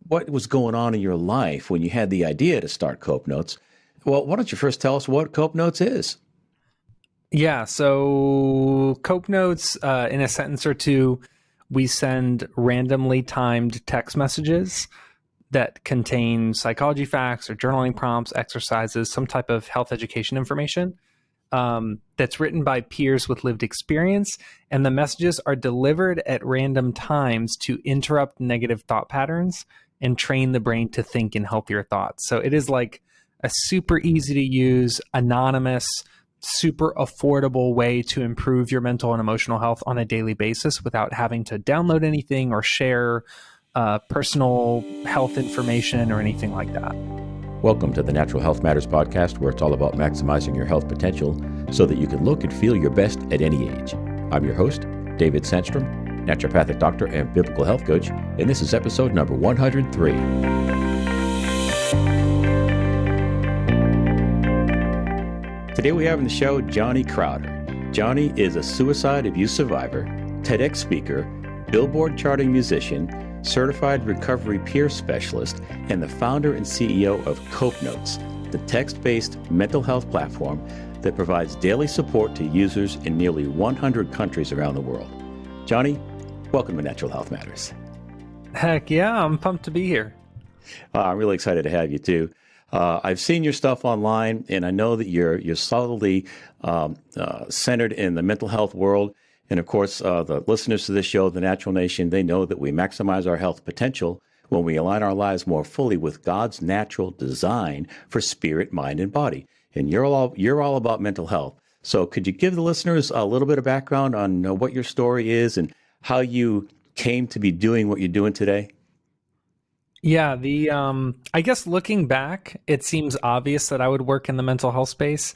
what was going on in your life when you had the idea to start Cope Notes. Well, why don't you first tell us what Cope Notes is? Yeah, so Cope Notes, in a sentence or two, we send randomly timed text messages that contain psychology facts or journaling prompts, exercises, some type of health education information that's written by peers with lived experience. And the messages are delivered at random times to interrupt negative thought patterns and train the brain to think in healthier thoughts. So it is like a super easy to use, anonymous, super affordable way to improve your mental and emotional health on a daily basis without having to download anything or share personal health information or anything like that. Welcome to the Natural Health Matters podcast, where it's all about maximizing your health potential so that you can look and feel your best at any age. I'm your host, David Sandstrom, naturopathic doctor and biblical health coach, and this is episode number 103. Today we have on the show Johnny Crowder. Johnny is a suicide abuse survivor, TEDx speaker, Billboard charting musician, certified recovery peer specialist, and the founder and CEO of Cope Notes, the text-based mental health platform that provides daily support to users in nearly 100 countries around the world. Johnny, welcome to Natural Health Matters. Heck yeah, I'm pumped to be here. I'm really excited to have you too. I've seen your stuff online, and I know that you're solidly centered in the mental health world. And of course, the listeners to this show, The Natural Nation, they know that we maximize our health potential when we align our lives more fully with God's natural design for spirit, mind, and body. And you're all about mental health. So could you give the listeners a little bit of background on what your story is and how you came to be doing what you're doing today? Yeah, I guess looking back, it seems obvious that I would work in the mental health space.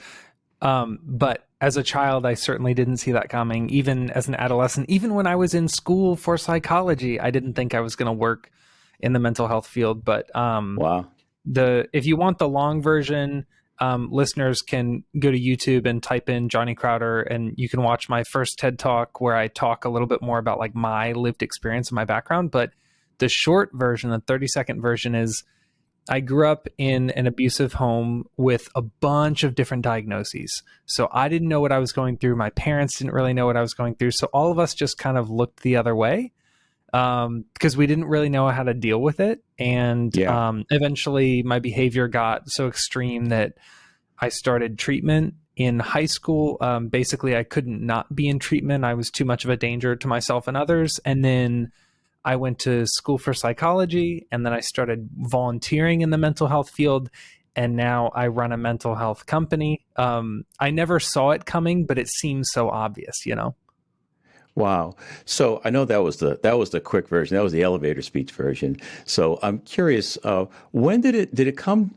But as a child, I certainly didn't see that coming. Even as an adolescent, even when I was in school for psychology, I didn't think I was going to work in the mental health field. But Wow. if you want the long version, listeners can go to YouTube and type in Johnny Crowder, and you can watch my first TED Talk where I talk a little bit more about like my lived experience and my background. But the short version, the 30-second version, is I grew up in an abusive home with a bunch of different diagnoses. So I didn't know what I was going through. My parents didn't really know what I was going through. So all of us just kind of looked the other way because we didn't really know how to deal with it. And eventually my behavior got so extreme that I started treatment in high school. Basically, I couldn't not be in treatment. I was too much of a danger to myself and others. And then I went to school for psychology, and then I started volunteering in the mental health field, and now I run a mental health company. I never saw it coming, but it seems so obvious, you know? Wow. So I know that was the quick version. That was the elevator speech version. So I'm curious, when did it come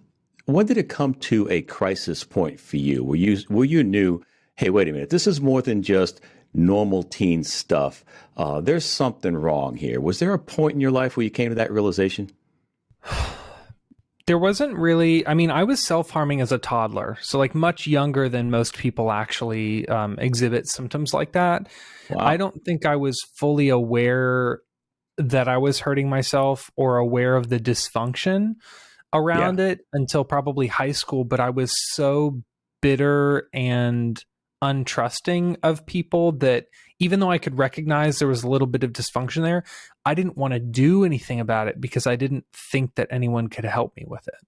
to a crisis point for you? Where you knew, hey, wait a minute, this is more than just normal teen stuff. There's something wrong here. Was there a point in your life where you came to that realization? There wasn't really. I mean, I was self-harming as a toddler, so like much younger than most people actually exhibit symptoms like that. Wow. I don't think I was fully aware that I was hurting myself or aware of the dysfunction around it until probably high school, but I was so bitter and untrusting of people that even though I could recognize there was a little bit of dysfunction there, I didn't want to do anything about it because I didn't think that anyone could help me with it.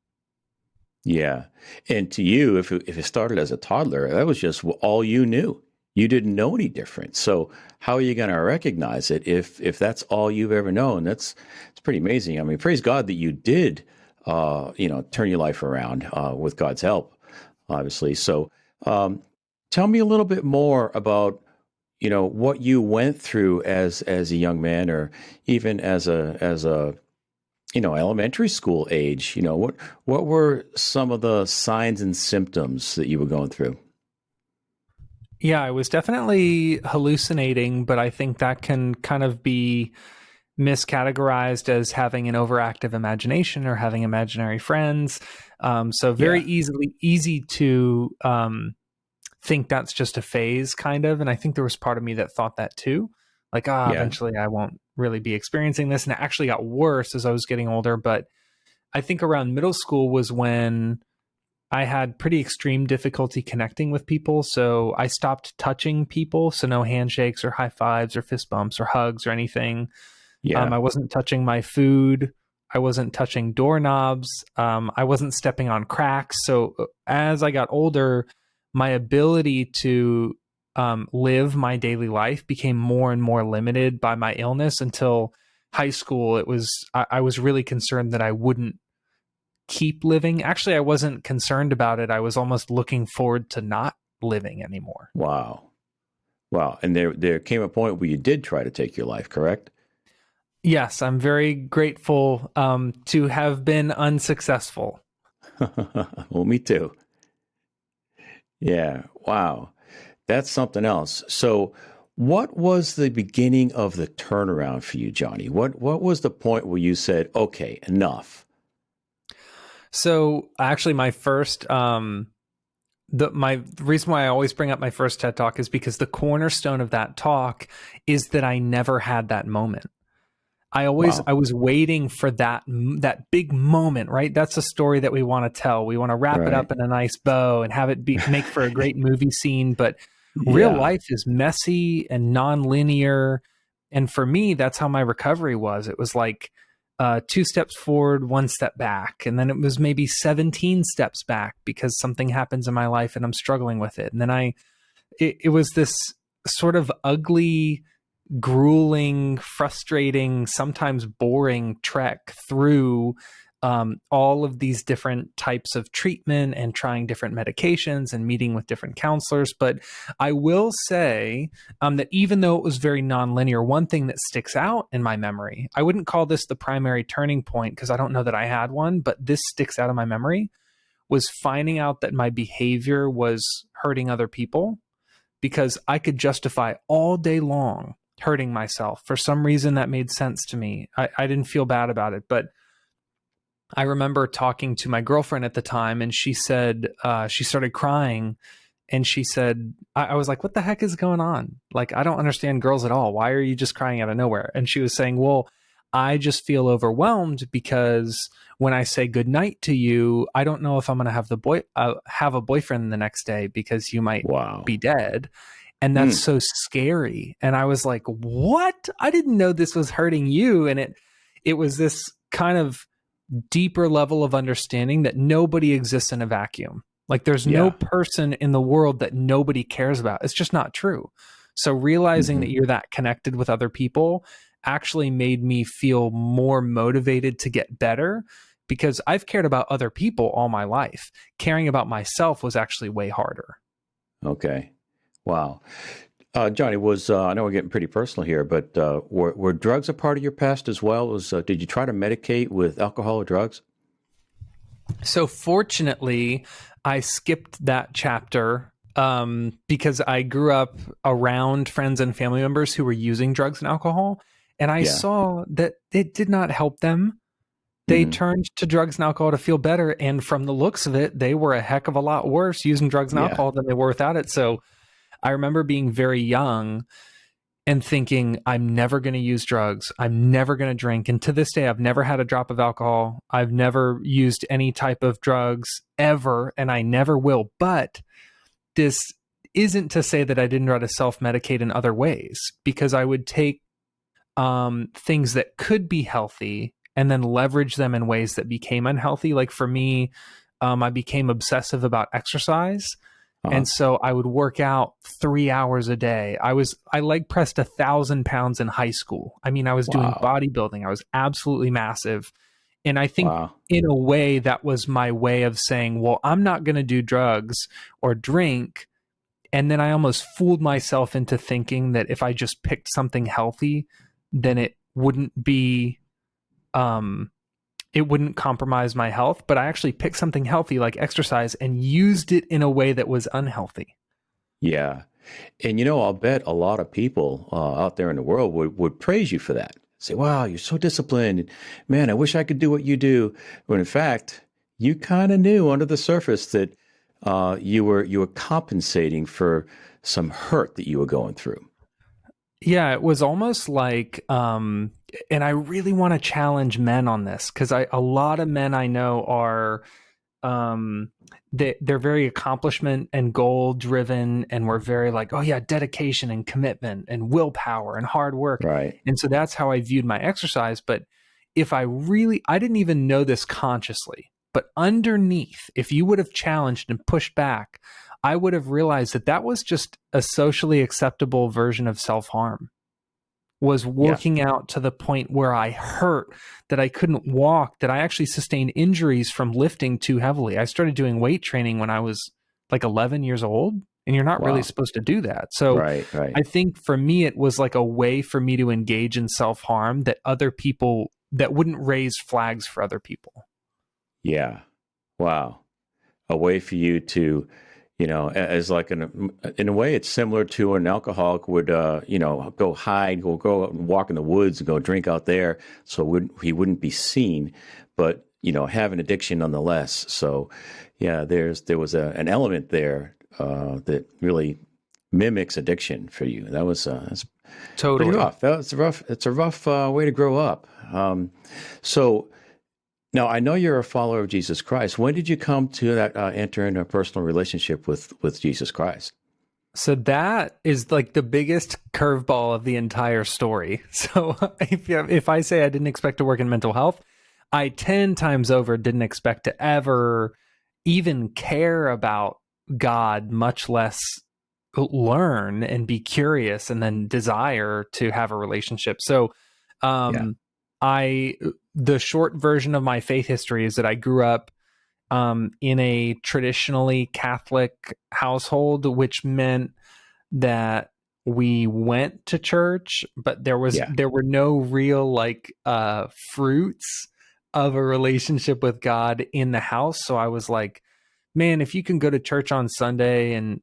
Yeah. And to you, if it started as a toddler, that was just all you knew. You didn't know any different. So how are you going to recognize it if that's all you've ever known? It's pretty amazing. I mean, praise God that you did, turn your life around with God's help, obviously. So tell me a little bit more about, what you went through as a young man, or even as a elementary school age. What were some of the signs and symptoms that you were going through? Yeah, I was definitely hallucinating, but I think that can kind of be miscategorized as having an overactive imagination or having imaginary friends. So very easy to think that's just a phase, kind of. And I think there was part of me that thought that too. Like, Yeah. eventually I won't really be experiencing this. And it actually got worse as I was getting older. But I think around middle school was when I had pretty extreme difficulty connecting with people. So I stopped touching people. So no handshakes or high fives or fist bumps or hugs or anything. Yeah. I wasn't touching my food. I wasn't touching doorknobs. I wasn't stepping on cracks. So as I got older, my ability to live my daily life became more and more limited by my illness until high school. I was really concerned that I wouldn't keep living. Actually, I wasn't concerned about it. I was almost looking forward to not living anymore. Wow. Wow. And there came a point where you did try to take your life, correct? Yes, I'm very grateful to have been unsuccessful. Well, me too. Yeah. Wow. That's something else. So, what was the beginning of the turnaround for you, Johnny? What was the point where you said, "Okay, enough"? So actually, my first the reason why I always bring up my first TED talk is because the cornerstone of that talk is that I never had that moment. I Wow. was waiting for that big moment, right? That's a story that we want to tell. We want to wrap it Right. up in a nice bow and have it make for a great movie scene, but real Yeah. life is messy and non-linear. And for me, that's how my recovery was. It was like two steps forward, one step back. And then it was maybe 17 steps back because something happens in my life and I'm struggling with it. And then it was this sort of ugly, grueling, frustrating, sometimes boring trek through all of these different types of treatment and trying different medications and meeting with different counselors. But I will say that even though it was very nonlinear, one thing that sticks out in my memory, I wouldn't call this the primary turning point because I don't know that I had one, but this sticks out in my memory, was finding out that my behavior was hurting other people because I could justify all day long hurting myself. For some reason, that made sense to me. I didn't feel bad about it. But I remember talking to my girlfriend at the time, and she said, she started crying. And she said, I was like, what the heck is going on? Like, I don't understand girls at all. Why are you just crying out of nowhere? And she was saying, well, I just feel overwhelmed because when I say goodnight to you, I don't know if I'm going to have a boyfriend the next day because you might Wow. be dead. And that's Hmm. so scary. And I was like, what? I didn't know this was hurting you. And it was this kind of deeper level of understanding that nobody exists in a vacuum. Like there's no Yeah. person in the world that nobody cares about. It's just not true. So realizing Hmm. that you're that connected with other people actually made me feel more motivated to get better because I've cared about other people all my life. Caring about myself was actually way harder. Okay. Wow. Johnny, I know we're getting pretty personal here, but were drugs a part of your past as well? Did you try to medicate with alcohol or drugs? So fortunately, I skipped that chapter because I grew up around friends and family members who were using drugs and alcohol, and I Yeah. saw that it did not help them. They Hmm. turned to drugs and alcohol to feel better, and from the looks of it, they were a heck of a lot worse using drugs and Yeah. alcohol than they were without it. So I remember being very young and thinking, I'm never going to use drugs. I'm never going to drink. And to this day, I've never had a drop of alcohol. I've never used any type of drugs ever, and I never will. But this isn't to say that I didn't try to self medicate in other ways, because I would take things that could be healthy and then leverage them in ways that became unhealthy. Like for me, I became obsessive about exercise. Uh-huh. And so I would work out 3 hours a day. I leg pressed 1,000 pounds in high school. I mean, I was doing Wow. bodybuilding. I was absolutely massive. And I think Wow. in a way that was my way of saying, well, I'm not going to do drugs or drink. And then I almost fooled myself into thinking that if I just picked something healthy, then um, it wouldn't compromise my health. But I actually picked something healthy like exercise and used it in a way that was unhealthy. Yeah. And I'll bet a lot of people out there in the world would praise you for that. Say, wow, you're so disciplined. Man, I wish I could do what you do. When in fact, you kind of knew under the surface that you were compensating for some hurt that you were going through. Yeah, it was almost like, and I really want to challenge men on this because a lot of men I know are, um, they're very accomplishment and goal driven, and we're very like, oh yeah, dedication and commitment and willpower and hard work, Right. and so that's how I viewed my exercise. But if I didn't even know this consciously, but underneath, if you would have challenged and pushed back, I would have realized that that was just a socially acceptable version of self-harm, was Yeah. working out to the point where I hurt, that I couldn't walk, that I actually sustained injuries from lifting too heavily. I started doing weight training when I was like 11 years old, and you're not really Wow. supposed to do that. So Right. Right. I think for me, it was like a way for me to engage in self-harm that other people, that wouldn't raise flags for other people. Yeah. Wow. A way for you to, as like in a way, it's similar to an alcoholic would, go hide, go out and walk in the woods and go drink out there, so he wouldn't be seen, but have an addiction nonetheless. So, yeah, there was an element there that really mimics addiction for you. That's pretty Totally. rough. That's rough. It's a rough way to grow up. So. Now, I know you're a follower of Jesus Christ. When did you come to that enter into a personal relationship with Jesus Christ? So that is like the biggest curveball of the entire story. So if I say I didn't expect to work in mental health, I 10 times over didn't expect to ever even care about God, much less learn and be curious and then desire to have a relationship. So, Yeah, um, the short version of my faith history is that I grew up in a traditionally Catholic household, which meant that we went to church, but yeah, there were no real like fruits of a relationship with God in the house. So I was like, man, if you can go to church on Sunday and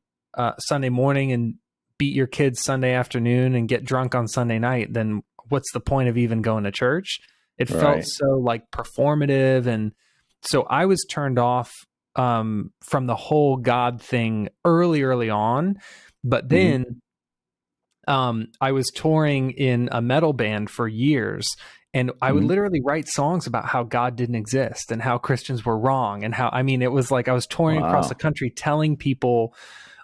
Sunday morning and beat your kids Sunday afternoon and get drunk on Sunday night, then what's the point of even going to church? It felt right. so like performative, and so I was turned off from the whole God thing early on. But Hmm. then I was touring in a metal band for years, and I would Hmm. literally write songs about how God didn't exist and how Christians were wrong. And how, I mean, it was like I was touring across the Wow. country telling people,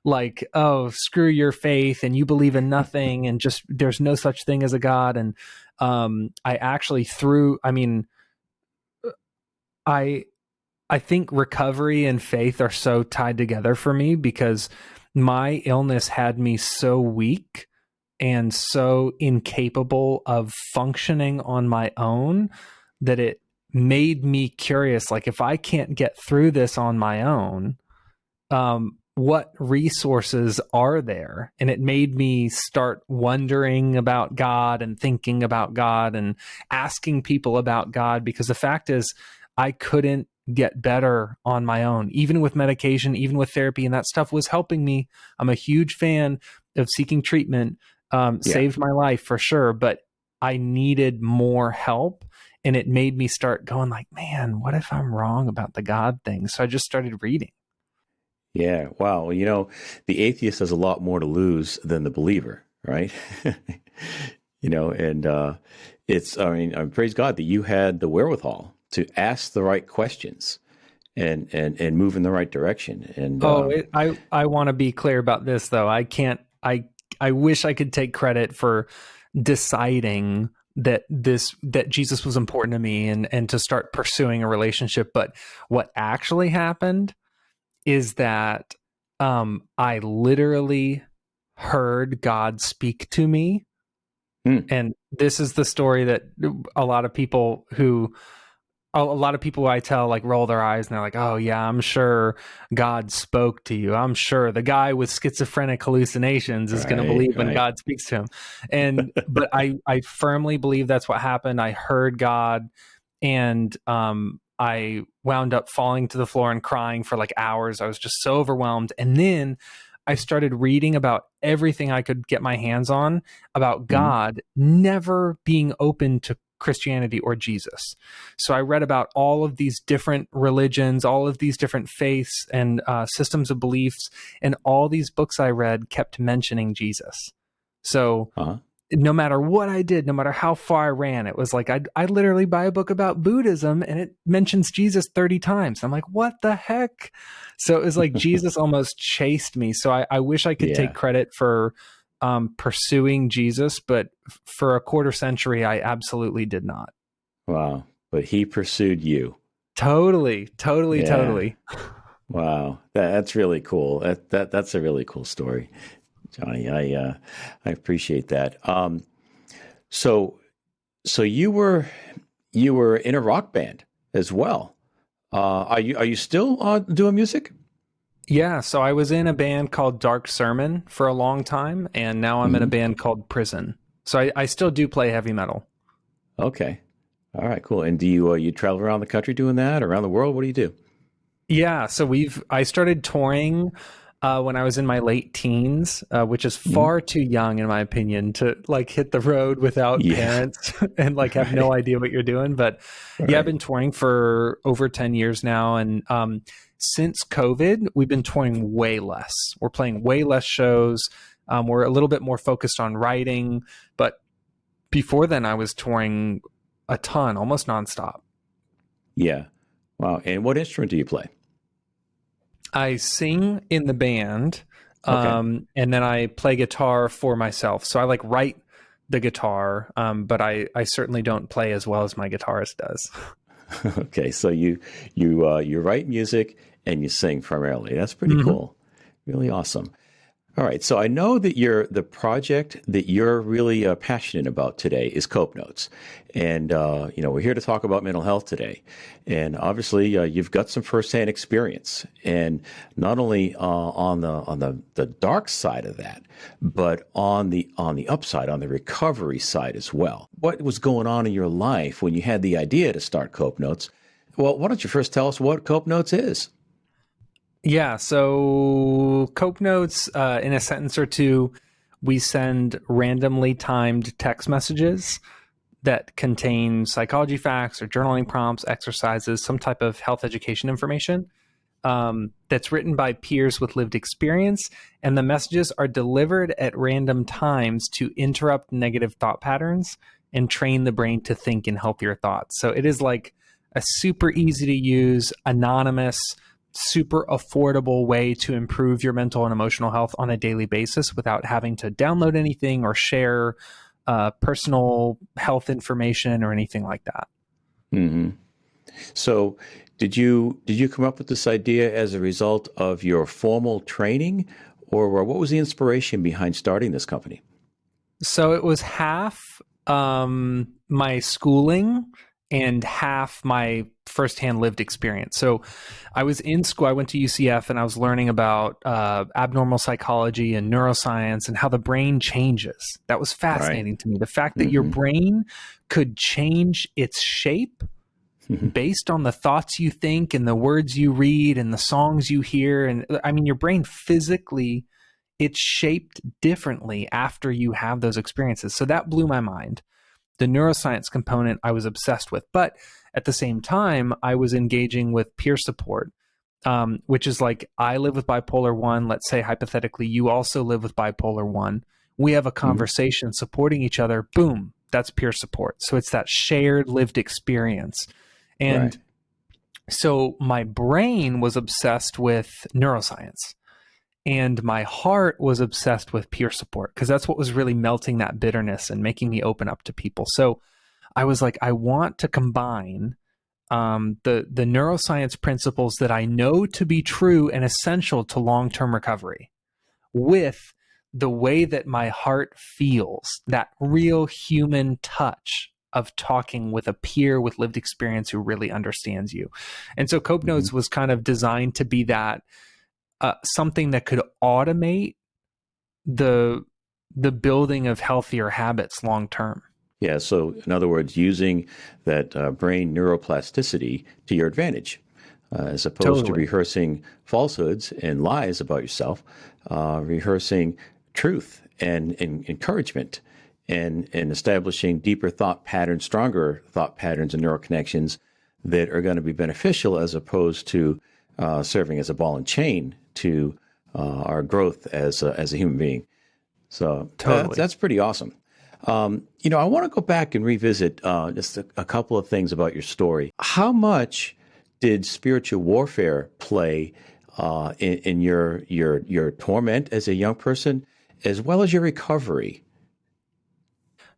like, oh, screw your faith and you believe in nothing and just there's no such thing as a God. And I actually I, I think recovery and faith are so tied together for me because my illness had me so weak and so incapable of functioning on my own that it made me curious, like, if I can't get through this on my own, what resources are there? And it made me start wondering about God and thinking about God and asking people about God, because the fact is I couldn't get better on my own, even with medication, even with therapy, and that stuff was helping me. I'm a huge fan of seeking treatment. Yeah, Saved my life for sure, but I needed more help. And it made me start going like, man, what if I'm wrong about the God thing? So I just started reading. yeah. Wow. Well, the atheist has a lot more to lose than the believer, right? And I mean, praise God that you had the wherewithal to ask the right questions and move in the right direction. And I want to be clear about this though. I wish I could take credit for deciding that Jesus was important to me and to start pursuing a relationship. But what actually happened is that I literally heard God speak to me. hmm, And this is the story that a lot of people who a lot of people I tell like roll their eyes and they're like, oh yeah, I'm sure God spoke to you. I'm sure the guy with schizophrenic hallucinations is going to right, believe when right. God speaks to him. But I firmly believe that's what happened. I heard God, and I wound up falling to the floor and crying for like hours. I was just so overwhelmed. And then I started reading about everything I could get my hands on about Hmm. God never being open to Christianity or Jesus. So I read about all of these different religions, all of these different faiths and systems of beliefs, and all these books I read kept mentioning Jesus. So Uh-huh. no matter what I did, no matter how far I ran, it was like I'd literally buy a book about Buddhism and it mentions Jesus 30 times. I'm like, what the heck? So it was like Jesus almost chased me. So I wish I could take Yeah. credit for pursuing Jesus, but for a quarter century, I absolutely did not. Wow. But he pursued you. Totally, totally, Yeah. totally. Wow. That's really cool. That's a really cool story, Johnny. I appreciate that. So so you were in a rock band as well. Are you still doing music? Yeah, so I was in a band called Dark Sermon for a long time, and now I'm in a Hmm. band called Prison. So I still do play heavy metal. Okay. All right. Cool. And do you travel around the country doing that, around the world? What do you do? Yeah, so I started touring when I was in my late teens, which is Hmm. far too young in my opinion to like hit the road without Yeah. parents and like have no Right. idea what you're doing. But yeah, I've Right. been touring for over 10 years now, and since COVID, we've been touring way less. We're playing way less shows. We're a little bit more focused on writing, but before then, I was touring a ton, almost nonstop. Yeah. Wow. And what instrument do you play? I sing in the band, Okay. and then I play guitar for myself. So I like write the guitar, but I certainly don't play as well as my guitarist does. Okay. So you write music and you sing primarily. That's pretty Hmm. cool. Really awesome. All right. So I know that the project that you're really passionate about today is Cope Notes, and we're here to talk about mental health today, and obviously you've got some firsthand experience, and not only on the dark side of that, but on the upside, on the recovery side as well. What was going on in your life when you had the idea to start Cope Notes? Well, why don't you first tell us what Cope Notes is? Yeah. So Cope Notes, in a sentence or two, we send randomly timed text messages that contain psychology facts or journaling prompts, exercises, some type of health education information. That's written by peers with lived experience, and the messages are delivered at random times to interrupt negative thought patterns and train the brain to think in healthier thoughts. So it is like a super easy to use, anonymous, super affordable way to improve your mental and emotional health on a daily basis without having to download anything or share personal health information or anything like that. Hmm. So, did you come up with this idea as a result of your formal training, or what was the inspiration behind starting this company? So it was half my schooling and half my firsthand lived experience. So I was in school, I went to UCF and I was learning about abnormal psychology and neuroscience and how the brain changes. That was Right. fascinating to me. The fact that your Hmm. brain could change its shape Hmm. based on the thoughts you think and the words you read and the songs you hear. And I mean, your brain physically it's shaped differently after you have those experiences. So that blew my mind. The neuroscience component I was obsessed with. But at the same time, I was engaging with peer support, which is like I live with bipolar 1. Let's say hypothetically, you also live with bipolar 1. We have a Hmm. conversation supporting each other. Boom, that's peer support. So it's that shared lived experience. Right. And so my brain was obsessed with neuroscience and my heart was obsessed with peer support because that's what was really melting that bitterness and making me open up to people. So I was like, I want to combine the neuroscience principles that I know to be true and essential to long term recovery with the way that my heart feels, that real human touch of talking with a peer with lived experience who really understands you. And so Cope Hmm. Notes was kind of designed to be that something that could automate the the building of healthier habits long term. Yeah. So, in other words, using that brain neuroplasticity to your advantage, as opposed to Totally. rehearsing falsehoods and lies about yourself, rehearsing truth and encouragement, and establishing deeper thought patterns, stronger thought patterns, and neural connections that are going to be beneficial, as opposed to serving as a ball and chain to our growth as a human being. So Totally. that's pretty awesome. I want to go back and revisit just a couple of things about your story. How much did spiritual warfare play in your torment as a young person, as well as your recovery?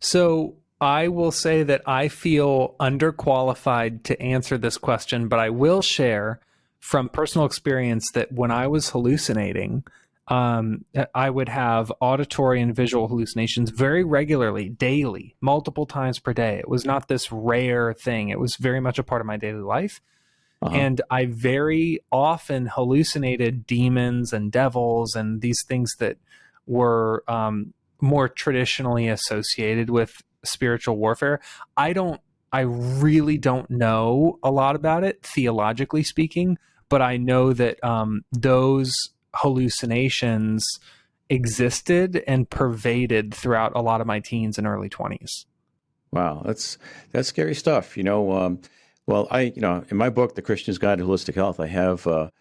So I will say that I feel underqualified to answer this question, but I will share from personal experience that when I was hallucinating, I would have auditory and visual hallucinations very regularly, daily, multiple times per day. It was not this rare thing. It was very much a part of my daily life. Uh-huh. And I very often hallucinated demons and devils and these things that were more traditionally associated with spiritual warfare. I don't, I really don't know a lot about it, theologically speaking, but I know that those hallucinations existed and pervaded throughout a lot of my teens and early 20s. Wow, that's scary stuff. Well, in my book, The Christian's Guide to Holistic Health, I have a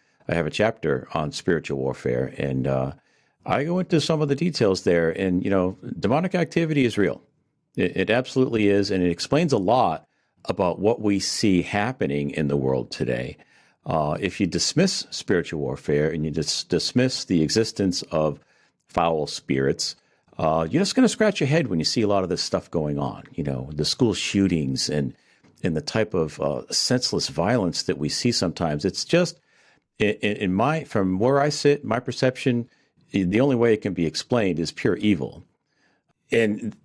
chapter on spiritual warfare, and I go into some of the details there. And demonic activity is real. It absolutely is, and it explains a lot about what we see happening in the world today. If you dismiss spiritual warfare and you dismiss the existence of foul spirits, you're just going to scratch your head when you see a lot of this stuff going on. The school shootings and the type of senseless violence that we see sometimes. It's just from where I sit, my perception, the only way it can be explained is pure evil. And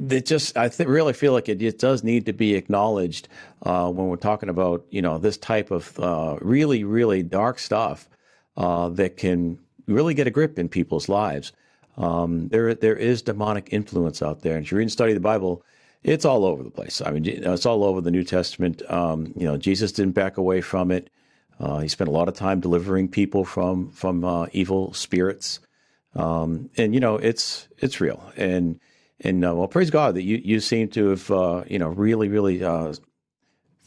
really feel like it does need to be acknowledged when we're talking about this type of really, really dark stuff that can really get a grip in people's lives. There is demonic influence out there, and if you read and study the Bible, it's all over the place. I mean, it's all over the New Testament. Jesus didn't back away from it. He spent a lot of time delivering people from evil spirits, and it's real. And well, praise God that you seem to have really, really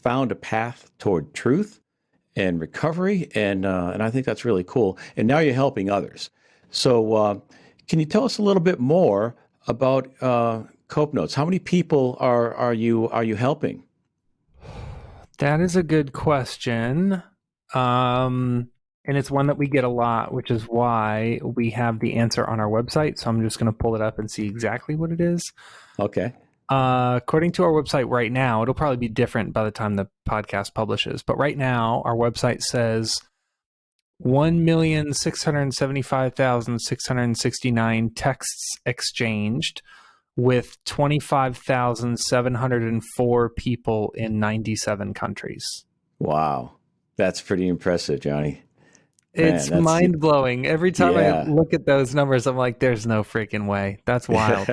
found a path toward truth and recovery, and I think that's really cool. And now you're helping others. So, can you tell us a little bit more about Cope Notes? How many people are you helping? That is a good question. And it's one that we get a lot, which is why we have the answer on our website. So I'm just going to pull it up and see exactly what it is. Okay. According to our website right now, it'll probably be different by the time the podcast publishes. But right now, our website says 1,675,669 texts exchanged with 25,704 people in 97 countries. Wow. That's pretty impressive, Johnny. It's mind blowing. Every time I Yeah. look at those numbers, I'm like, there's no freaking way. That's wild.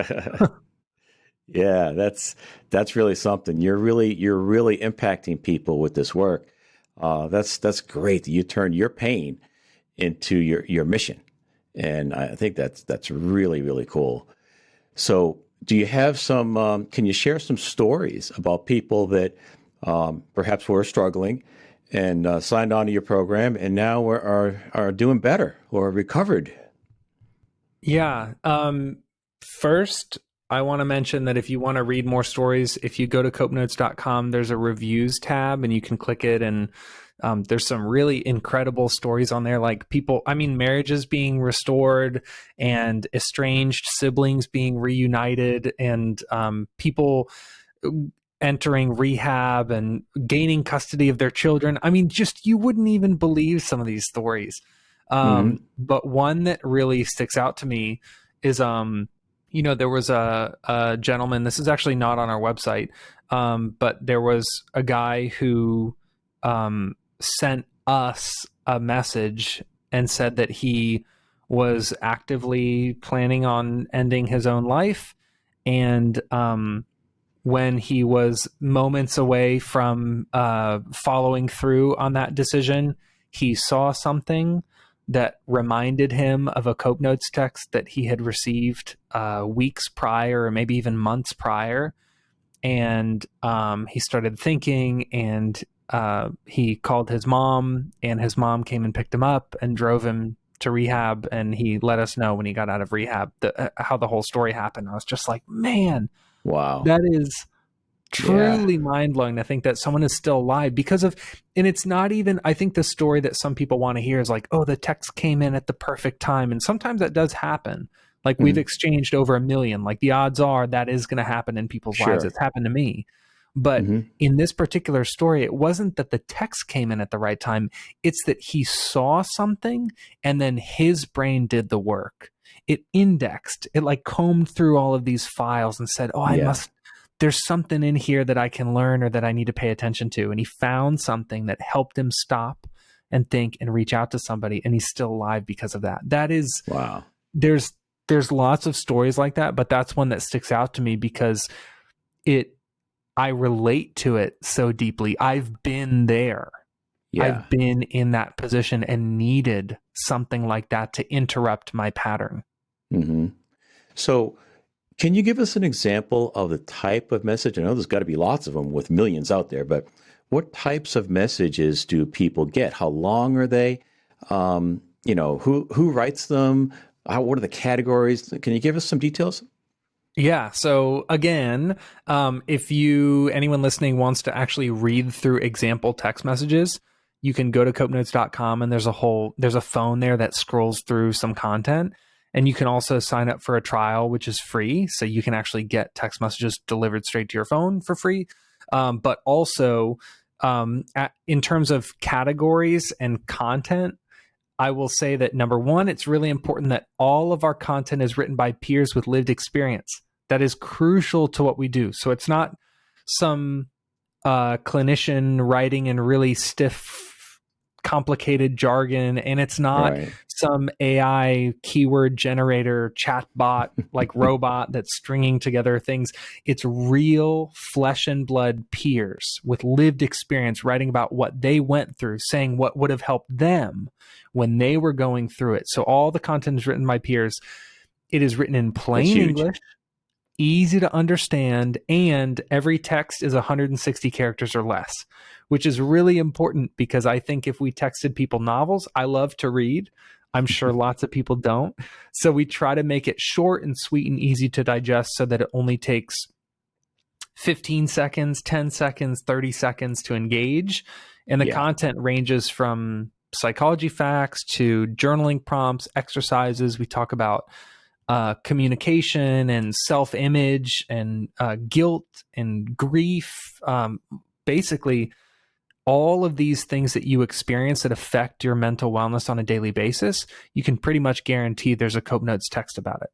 Yeah, that's really something. You're really impacting people with this work. That's great that you turn your pain into your mission, and I think that's really, really cool. So, do you have some? Can you share some stories about people that perhaps were struggling and signed on to your program, and now are doing better or recovered? Yeah. First, I want to mention that if you want to read more stories, if you go to copenotes.com, there's a reviews tab and you can click it. And there's some really incredible stories on there, like marriages being restored and estranged siblings being reunited, and people entering rehab and gaining custody of their children. I mean, just you wouldn't even believe some of these stories. Mm-hmm. But one that really sticks out to me is, there was a gentleman, this is actually not on our website, but there was a guy who sent us a message and said that he was actively planning on ending his own life. And when he was moments away from following through on that decision, he saw something that reminded him of a Cope Notes text that he had received weeks prior, or maybe even months prior. And he started thinking, and he called his mom, and his mom came and picked him up and drove him to rehab, and he let us know when he got out of rehab how the whole story happened. I was just like, man, Wow. that is Yeah. truly mind-blowing to think that someone is still alive because of, and it's not even, I think the story that some people want to hear is like, oh, the text came in at the perfect time. And sometimes that does happen. Like we've Mhm. exchanged over 1 million. Like the odds are that is going to happen in people's lives. Sure. It's happened to me. But Hmm. in this particular story, it wasn't that the text came in at the right time. It's that he saw something and then his brain did the work. It indexed, it like combed through all of these files and said, oh, Yeah. there's something in here that I can learn or that I need to pay attention to. And he found something that helped him stop and think and reach out to somebody. And he's still alive because of that. That is, Wow. there's lots of stories like that, but that's one that sticks out to me because I relate to it so deeply. I've been there. Yeah. I've been in that position and needed something like that to interrupt my pattern. Hmm. So, can you give us an example of the type of message? I know there's got to be lots of them with millions out there, but what types of messages do people get? How long are they? Who writes them? What are the categories? Can you give us some details? Yeah. So again, if anyone listening wants to actually read through example text messages, you can go to copenotes.com and there's a phone there that scrolls through some content. And you can also sign up for a trial, which is free. So you can actually get text messages delivered straight to your phone for free. But also, in terms of categories and content, I will say that number one, it's really important that all of our content is written by peers with lived experience. That is crucial to what we do. So it's not some clinician writing in really stiff, complicated jargon, and it's not Right. some AI keyword generator chatbot like robot that's stringing together things. It's real flesh and blood peers with lived experience writing about what they went through, saying what would have helped them when they were going through it. So all the content is written by peers. It is written in That's plain huge. English, easy to understand, and every text is 160 characters or less, which is really important because I think if we texted people novels, I love to read. I'm sure lots of people don't. So we try to make it short and sweet and easy to digest so that it only takes 15 seconds, 10 seconds, 30 seconds to engage. And the Yeah. content ranges from psychology facts to journaling prompts, exercises. We talk about communication and self-image and guilt and grief. Basically, all of these things that you experience that affect your mental wellness on a daily basis, you can pretty much guarantee there's a Cope Notes text about it.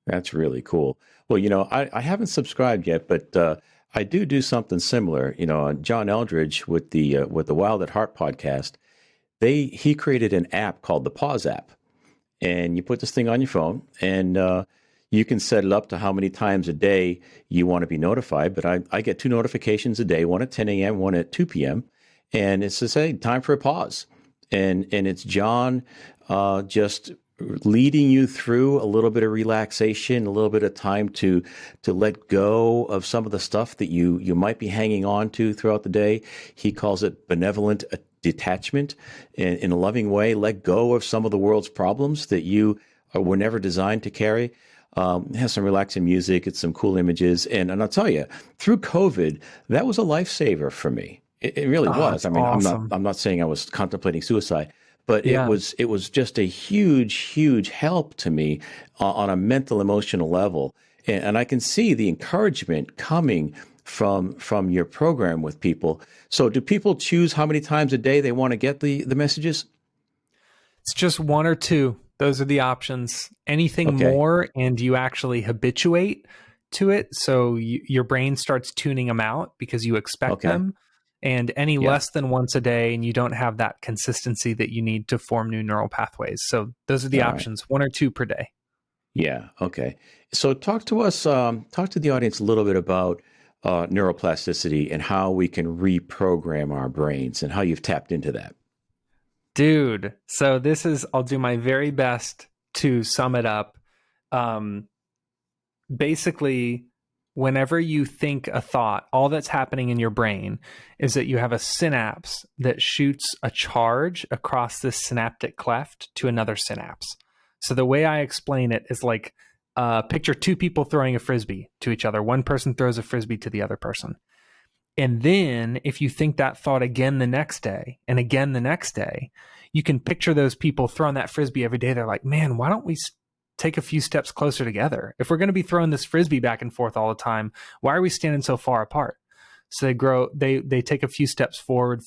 That's really cool. Well, I haven't subscribed yet, but I do something similar. John Eldredge with the Wild at Heart podcast, he created an app called the Pause app, and you put this thing on your phone, and you can set it up to how many times a day you want to be notified. But I get two notifications a day, one at 10 a.m., one at 2 p.m., and it says, "Hey, time for a pause," and it's John just leading you through a little bit of relaxation, a little bit of time to let go of some of the stuff that you might be hanging on to throughout the day. He calls it benevolent detachment, in a loving way. Let go of some of the world's problems that you were never designed to carry. It has some relaxing music, it's some cool images, and I'll tell you, through COVID, that was a lifesaver for me. It really Oh, was. it's I mean, awesome. I'm not saying I was contemplating suicide, but Yeah. it was just a huge help to me on a mental emotional level, and I can see the encouragement coming from your program with people. So do people choose how many times a day they want to get the messages? It's just one or two. Those are the options. Anything Okay. more, and you actually habituate to it. So your brain starts tuning them out because you expect Okay. them. And any Yeah. less than once a day, and you don't have that consistency that you need to form new neural pathways. So those are the All right. options, one or two per day. Yeah. Okay. So talk to the audience a little bit about neuroplasticity and how we can reprogram our brains and how you've tapped into that. Dude, so I'll do my very best to sum it up. Um, Basically, whenever you think a thought, all that's happening in your brain is that you have a synapse that shoots a charge across this synaptic cleft to another synapse. So the way I explain it is like, picture two people throwing a frisbee to each other. One person throws a frisbee to the other person. And then if you think that thought again the next day and again the next day, you can picture those people throwing that frisbee every day. They're like, man, why don't we take a few steps closer together? If we're going to be throwing this frisbee back and forth all the time, why are we standing so far apart? So they take a few steps forward.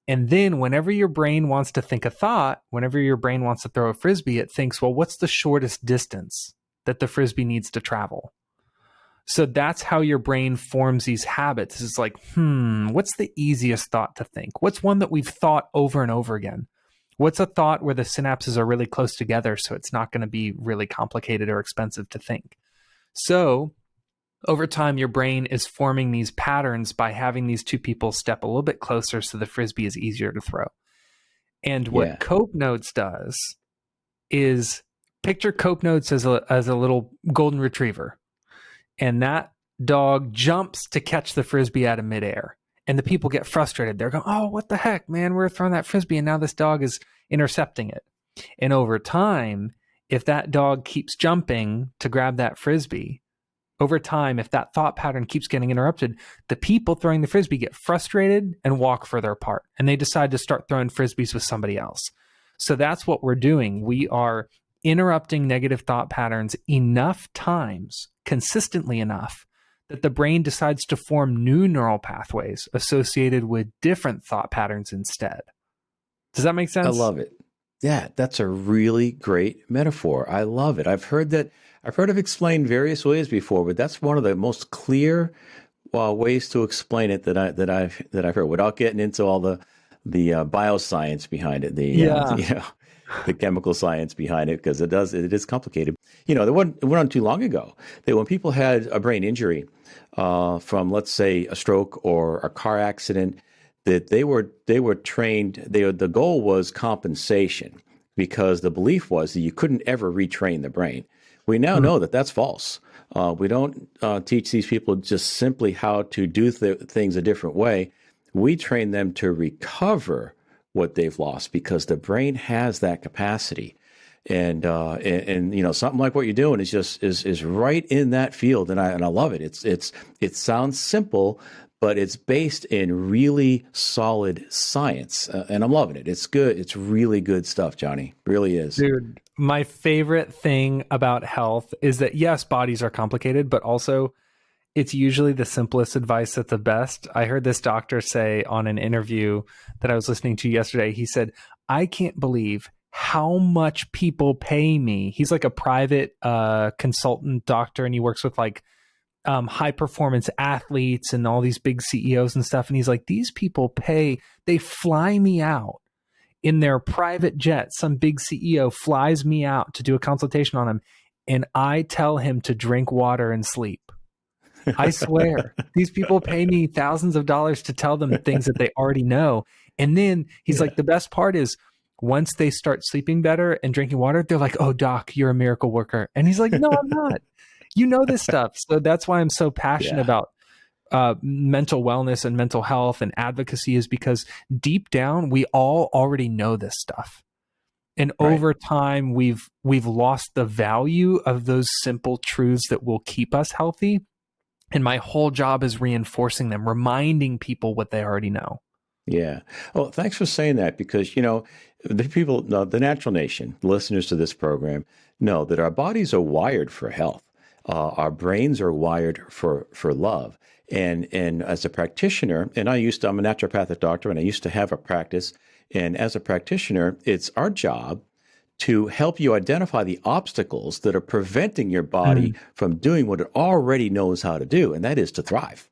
And then whenever your brain wants to think a thought, whenever your brain wants to throw a frisbee, it thinks, well, what's the shortest distance that the frisbee needs to travel? So that's how your brain forms these habits. It's like, what's the easiest thought to think? What's one that we've thought over and over again? What's a thought where the synapses are really close together, so it's not going to be really complicated or expensive to think? So over time, your brain is forming these patterns by having these two people step a little bit closer so the frisbee is easier to throw. And what Cope Notes does is picture Cope Notes as a little golden retriever. And that dog jumps to catch the frisbee out of midair. And the people get frustrated. They're going, oh, what the heck, man? We're throwing that frisbee and now this dog is intercepting it. And over time, if that dog keeps jumping to grab that frisbee, over time, if that thought pattern keeps getting interrupted, the people throwing the frisbee get frustrated and walk further apart. And they decide to start throwing frisbees with somebody else. So that's what we're doing. We are interrupting negative thought patterns enough times, consistently enough, that the brain decides to form new neural pathways associated with different thought patterns instead. Does that make sense? I love it. Yeah, that's a really great metaphor. I love it. I've heard it explained various ways before, but that's one of the most clear ways to explain it that I've heard, without getting into all the bioscience behind it, the chemical science behind it, because it is complicated. It went on too long ago that when people had a brain injury from, let's say, a stroke or a car accident, that they were trained. The goal was compensation, because the belief was that you couldn't ever retrain the brain. We now know that that's false. We don't teach these people just simply how to do things a different way. We train them to recover what they've lost, because the brain has that capacity. And something like what you're doing is right in that field, and I love it. It sounds simple, but it's based in really solid science, and I'm loving it. It's good. It's really good stuff, Johnny. Really is. Dude, my favorite thing about health is that, yes, bodies are complicated, but also it's usually the simplest advice that's the best. I heard this doctor say on an interview that I was listening to yesterday, he said, I can't believe how much people pay me. He's like a private consultant doctor, and he works with like high performance athletes and all these big CEOs and stuff. And he's like, these people they fly me out in their private jet. Some big CEO flies me out to do a consultation on him, and I tell him to drink water and sleep. I swear, these people pay me thousands of dollars to tell them things that they already know. And then he's like, the best part is once they start sleeping better and drinking water, they're like, oh, doc, you're a miracle worker. And he's like, no, I'm not. You know this stuff. So that's why I'm so passionate about mental wellness and mental health and advocacy, is because deep down, we all already know this stuff. And over time, we've lost the value of those simple truths that will keep us healthy. And my whole job is reinforcing them, reminding people what they already know. Yeah. Well, thanks for saying that, because, the people, the Natural Nation, listeners to this program, know that our bodies are wired for health. Our brains are wired for love. And as a practitioner, and I'm a naturopathic doctor, and I used to have a practice. And as a practitioner, it's our job to help you identify the obstacles that are preventing your body from doing what it already knows how to do, and that is to thrive.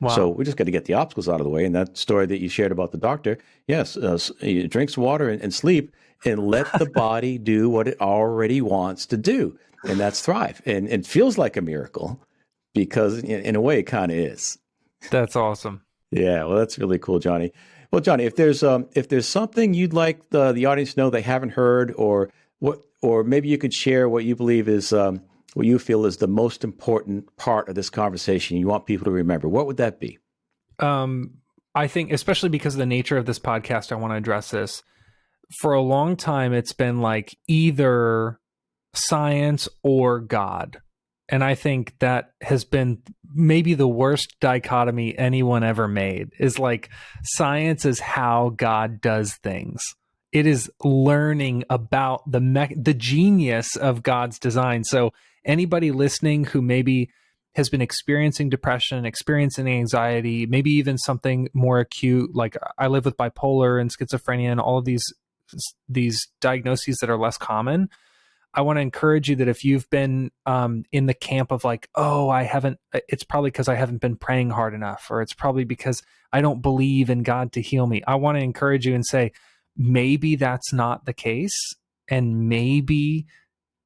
Wow. So we just got to get the obstacles out of the way. And that story that you shared about the doctor, yes, he drinks water and sleep, and let the body do what it already wants to do, and that's thrive. And it feels like a miracle, because in a way it kind of is. That's awesome. Yeah, well, that's really cool, Johnny. Well, Johnny, if there's something you'd like the audience to know they haven't heard, or maybe you could share what you believe is what you feel is the most important part of this conversation you want people to remember, what would that be? I think, especially because of the nature of this podcast, I want to address this. For a long time, it's been like either science or God. And I think that has been maybe the worst dichotomy anyone ever made, is like science is how God does things. It is learning about the genius of God's design. So anybody listening who maybe has been experiencing depression, experiencing anxiety, maybe even something more acute, like I live with bipolar and schizophrenia and all of these diagnoses that are less common, I want to encourage you that if you've been in the camp of like, oh, it's probably because I haven't been praying hard enough, or it's probably because I don't believe in God to heal me. I want to encourage you and say, maybe that's not the case. And maybe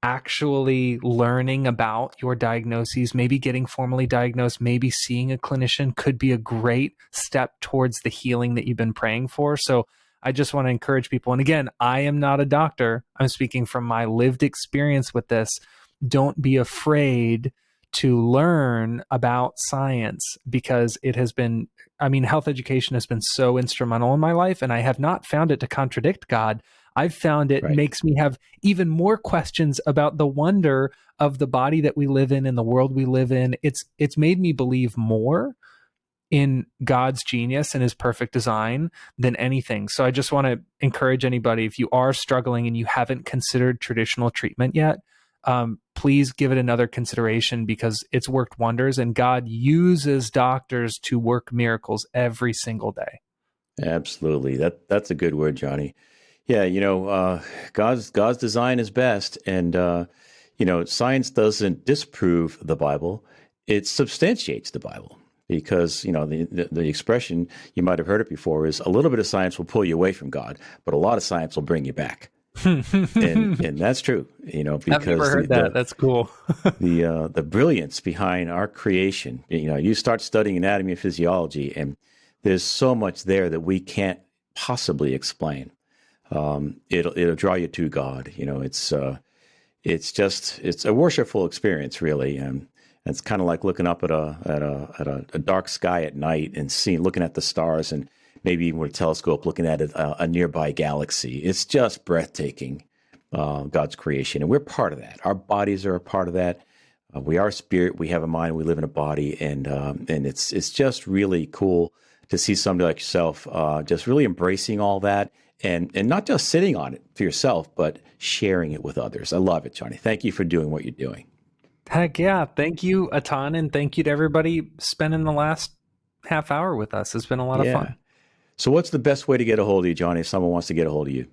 actually learning about your diagnoses, maybe getting formally diagnosed, maybe seeing a clinician could be a great step towards the healing that you've been praying for. So I just want to encourage people. And again, I am not a doctor. I'm speaking from my lived experience with this. Don't be afraid to learn about science, because it has been, health education has been so instrumental in my life, and I have not found it to contradict God. I've found it makes me have even more questions about the wonder of the body that we live in and the world we live in. It's made me believe more in God's genius and his perfect design than anything. So I just want to encourage anybody, if you are struggling and you haven't considered traditional treatment yet, please give it another consideration, because it's worked wonders, and God uses doctors to work miracles every single day. Absolutely. That's a good word, Johnny. Yeah, God's design is best. And, science doesn't disprove the Bible. It substantiates the Bible. Because, the expression, you might have heard it before, is a little bit of science will pull you away from God, but a lot of science will bring you back. and that's true, because I've never heard that. That's cool. the brilliance behind our creation, you start studying anatomy and physiology, and there's so much there that we can't possibly explain. It'll draw you to God. It's a worshipful experience, really. It's kind of like looking up at a dark sky at night and looking at the stars, and maybe even with a telescope looking at a nearby galaxy. It's just breathtaking, God's creation, and we're part of that. Our bodies are a part of that. We are spirit. We have a mind. We live in a body, and it's just really cool to see somebody like yourself just really embracing all that, and not just sitting on it for yourself, but sharing it with others. I love it, Johnny. Thank you for doing what you're doing. Heck yeah. Thank you a ton. And thank you to everybody spending the last half hour with us. It's been a lot of fun. So what's the best way to get a hold of you, Johnny, if someone wants to get a hold of you?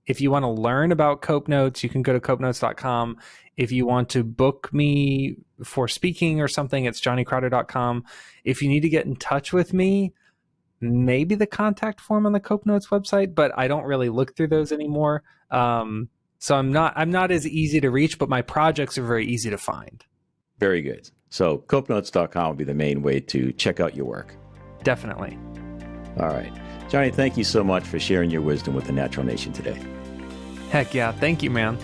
If you want to learn about Cope Notes, you can go to copenotes.com. If you want to book me for speaking or something, it's johnnycrowder.com. If you need to get in touch with me, maybe the contact form on the Cope Notes website, but I don't really look through those anymore. So I'm not as easy to reach, but my projects are very easy to find. Very good. So copenotes.com would be the main way to check out your work. Definitely. All right. Johnny, thank you so much for sharing your wisdom with the Natural Nation today. Heck yeah. Thank you, man.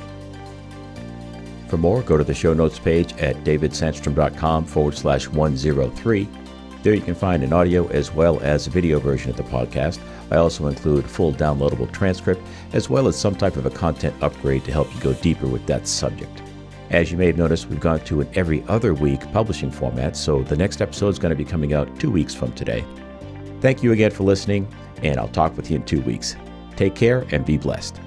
For more, go to the show notes page at davidsandstrom.com/103. There you can find an audio as well as a video version of the podcast. I also include full downloadable transcript as well as some type of a content upgrade to help you go deeper with that subject. As you may have noticed, we've gone to an every other week publishing format, so the next episode is going to be coming out 2 weeks from today. Thank you again for listening, and I'll talk with you in 2 weeks. Take care and be blessed.